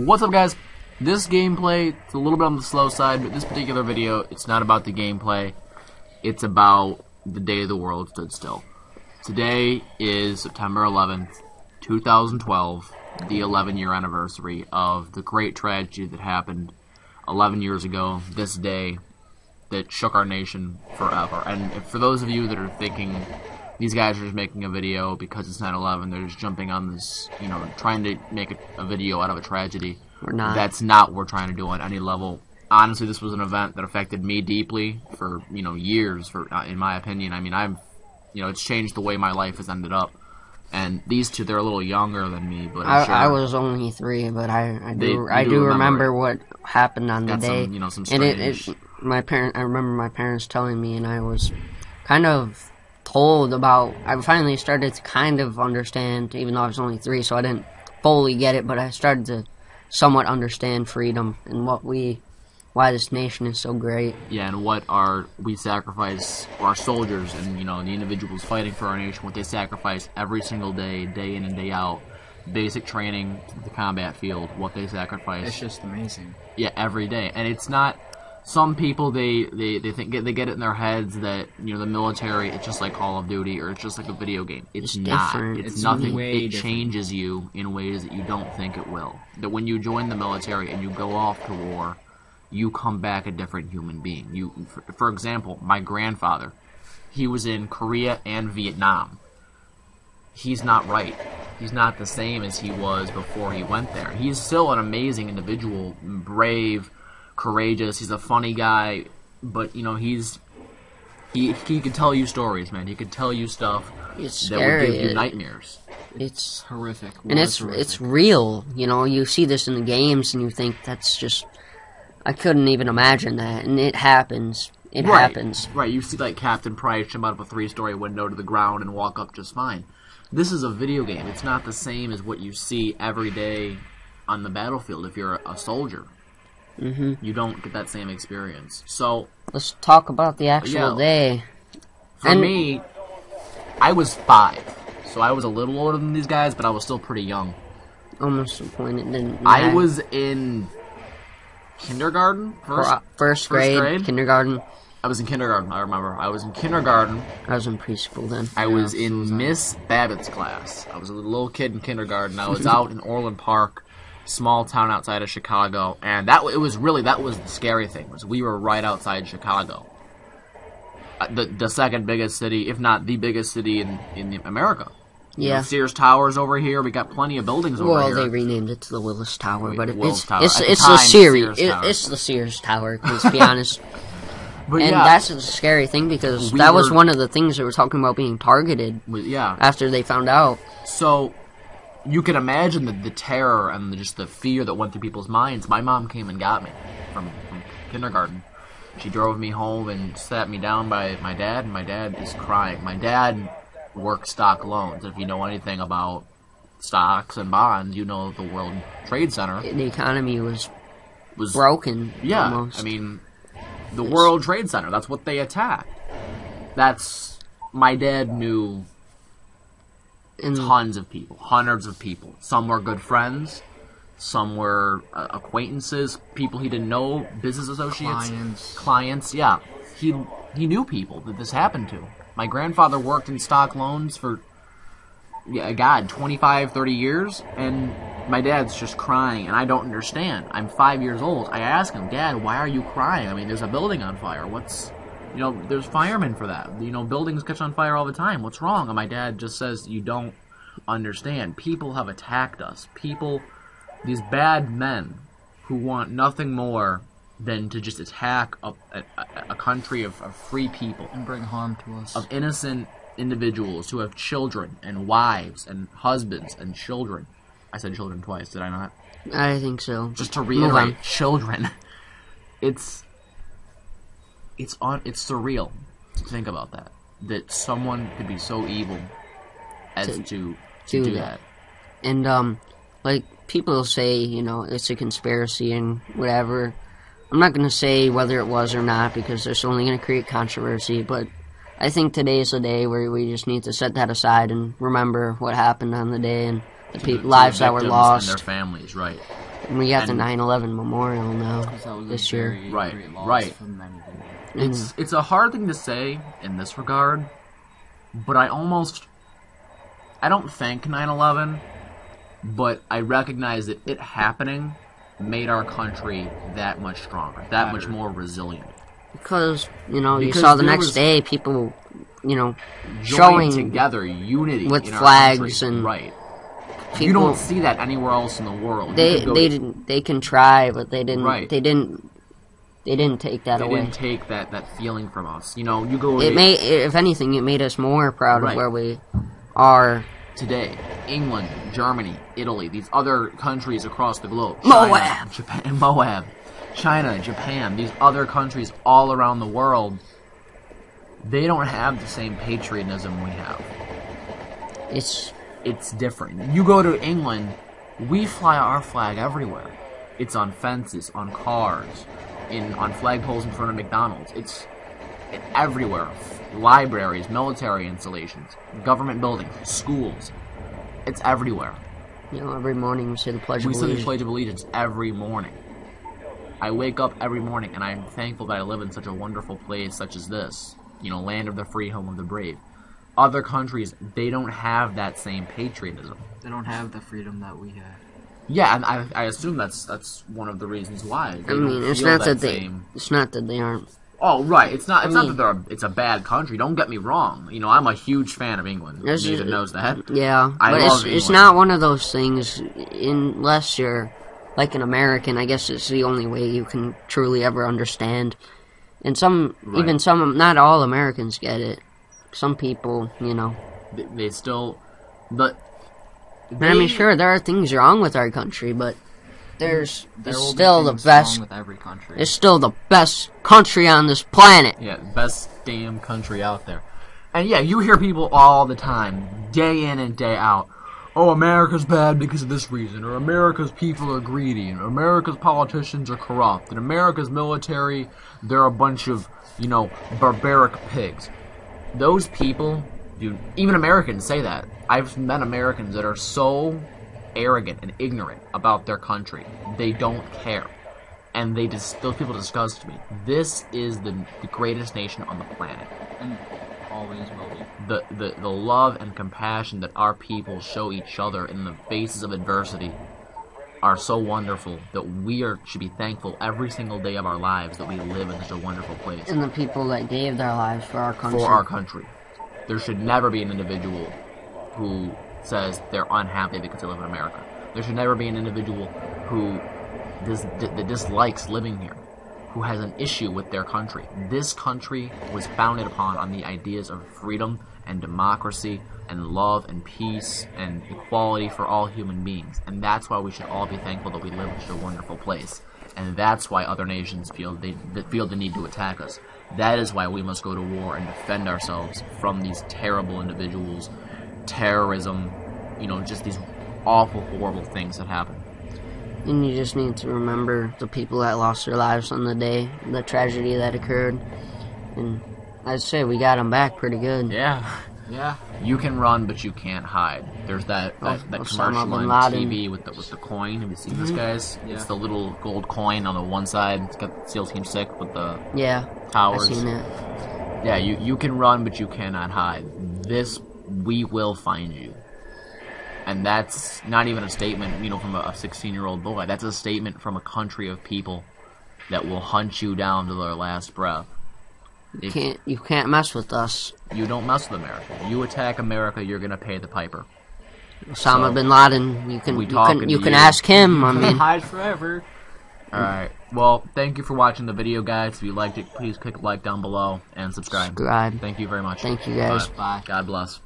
What's up, guys? This gameplay, it's a little bit on the slow side, but this particular video, it's not about the gameplay. It's about the day the world stood still. Today is September 11th, 2012, the 11-year anniversary of the great tragedy that happened 11 years ago, this day, that shook our nation forever. And for those of you that are thinking these guys are just making a video because it's 9/11, they're just jumping on this, trying to make a video out of a tragedy. We're not. That's not what we're trying to do on any level. Honestly, this was an event that affected me deeply for, years, in my opinion. I mean, it's changed the way my life has ended up. And these two, they're a little younger than me, but I'm sure I was only 3, but I do remember what happened on the day. Some strange... I remember my parents telling me, and I was kind of told about. I finally started to kind of understand, even though I was only 3, so I didn't fully get it, but I started to somewhat understand freedom and why this nation is so great. Yeah, and we sacrifice our soldiers and, the individuals fighting for our nation, what they sacrifice every single day, day in and day out. Basic training, the combat field, what they sacrifice. It's just amazing. Yeah, every day. And it's not... Some people, they think they get it in their heads that, the military, it's just like Call of Duty, or it's just like a video game. It's not. Different. It's nothing. It changes you in ways that you don't think it will. That when you join the military and you go off to war, you come back a different human being. For example, my grandfather, he was in Korea and Vietnam. He's not right. He's not the same as he was before he went there. He's still an amazing individual, brave, courageous. He's a funny guy, but he could tell you stories, man. He could tell you stuff It's that scary. would give you nightmares. It's Horrific. and it's real. You see this in the games, and you think that's just. I couldn't even imagine that, and it happens. It happens. Right, you see like Captain Price jump out of a 3-story window to the ground and walk up just fine. This is a video game. It's not the same as what you see every day on the battlefield if you're a soldier. Mm-hmm. You don't get that same experience. So, Let's talk about the actual day. for me, I was 5. So I was a little older than these guys, but I was still pretty young. Almost to the point it didn't I matter. was in kindergarten? First grade, kindergarten. I was in kindergarten, I remember. I was in kindergarten. I was in preschool then. I was in Miss Babbitt's class. I was a little kid in kindergarten. I was out in Orland Park, small town outside of Chicago, and that was the scary thing, was we were right outside Chicago. The second biggest city, if not the biggest city in America. Yeah. Sears Tower's over here. We got plenty of buildings over here. Well, they renamed it to the Willis Tower, but Willis Tower. it's At the the time, Sears. Sears Tower. It's the Sears Tower. Let's be honest. But And yeah, that's a scary thing because We that was were- one of the things they were talking about being targeted yeah. after they found out. So, you can imagine the terror and just the fear that went through people's minds. My mom came and got me from kindergarten. She drove me home and sat me down by my dad, and my dad is crying. My dad worked stock loans. If you know anything about stocks and bonds, you know the World Trade Center The economy was was broken. Yeah, almost. I mean, the World Trade Center, that's what they attacked. My dad knew And tons of people, hundreds of people. Some were good friends, some were acquaintances, people he didn't know, business associates, clients. Yeah, he knew people that this happened to. My grandfather worked in stock loans for 25, 30 years, and my dad's just crying, and I don't understand. I'm 5 years old. I ask him, Dad, why are you crying? I mean, there's a building on fire. There's firemen for that. Buildings catch on fire all the time. What's wrong? And my dad just says, you don't understand. People have attacked us. These bad men who want nothing more than to just attack a country of free people. And bring harm to us. Of innocent individuals who have children and wives and husbands and children. I said children twice, did I not? I think so. Just to Move on. reiterate, children. It's surreal to think about that. That someone could be so evil as to do that. And, people say, it's a conspiracy and whatever. I'm not going to say whether it was or not because it's only going to create controversy, but I think today is a day where we just need to set that aside and remember what happened on the day and lives that were victims lost. and their families, right? And we got the and- 9/11 memorial now That was a this year. very Right, great loss right. for many people. It's a hard thing to say in this regard, but I don't thank 9/11, but I recognize that it happening made our country that much stronger, that much more resilient. Because, you Because saw the there next was- day people, Joining showing together, unity with in our flags country. and right. You people. don't see that anywhere else in the world. You They could go they to- didn't. They can try, but they didn't. Right. They didn't take that They away. didn't take that feeling from us. You go to If anything, it made us more proud Right. of where we are. today, England, Germany, Italy, these other countries across the globe. Moab. China, Japan, Moab, China, Japan, these other countries all around the world, they don't have the same patriotism we have. It's different. You go to England, we fly our flag everywhere. It's on fences, on cars, on flagpoles in front of McDonald's. It's everywhere. Libraries, military installations, government buildings, schools. It's everywhere. Every morning we say the Pledge We of say the Allegiance. Pledge of Allegiance every morning. I wake up every morning and I'm thankful that I live in such a wonderful place such as this. Land of the free, home of the brave. Other countries, they don't have that same patriotism. They don't have the freedom that we have. Yeah, and I assume that's one of the reasons why. They I mean, don't it's feel not that same. It's not that they aren't. Oh, right. It's not mean- that it's a bad country. Don't get me wrong. I'm a huge fan of England. There's Nathan a- knows that. Yeah, I but love it's England. not one of those things. Unless you're like an American, I guess it's the only way you can truly ever understand. And Right. even some, not all Americans get it. Some people, They still, but And I mean, sure, there are things wrong with our country, but there's There will be still the things best. wrong with every country. It's still the best country on this planet. Yeah, best damn country out there. And yeah, you hear people all the time, day in and day out. Oh, America's bad because of this reason, or America's people are greedy, and America's politicians are corrupt, and America's military, they're a bunch of, barbaric pigs. Those people, dude, even Americans say that. I've met Americans that are so arrogant and ignorant about their country. They don't care. And those people disgust me. This is the greatest nation on the planet. And always will be. The love and compassion that our people show each other in the faces of adversity are so wonderful that should be thankful every single day of our lives that we live in such a wonderful place. And the people that gave their lives for our country. For our country. There should never be an individual who says they're unhappy because they live in America. There should never be an individual who that dislikes living here, who has an issue with their country. This country was founded on the ideas of freedom and democracy and love and peace and equality for all human beings. And that's why we should all be thankful that we live in such a wonderful place. And that's why other nations feel the need to attack us. That is why we must go to war and defend ourselves from these terrible individuals, terrorism, just these awful, horrible things that happen. And you just need to remember the people that lost their lives on the day, the tragedy that occurred. And I'd say we got them back pretty good. Yeah. Yeah. You can run, but you can't hide. There's that Osama commercial bin on Laden. TV with the coin. Have you seen this, guys? Yeah. It's the little gold coin on the one side. It's got SEAL Team 6 with the Yeah, towers. I've seen it. Yeah, you can run, but you cannot hide. We will find you. And that's not even a statement, from a 16-year-old boy. That's a statement from a country of people that will hunt you down to their last breath. You can't mess with us. You don't mess with America. You attack America, you're gonna pay the piper. Osama So, bin Laden, you can talking you to can you. ask him. I mean, Hide forever. Alright, well, thank you for watching the video, guys. If you liked it, please click like down below and subscribe. subscribe. Thank you very much. Thank you, guys. Bye. God bless.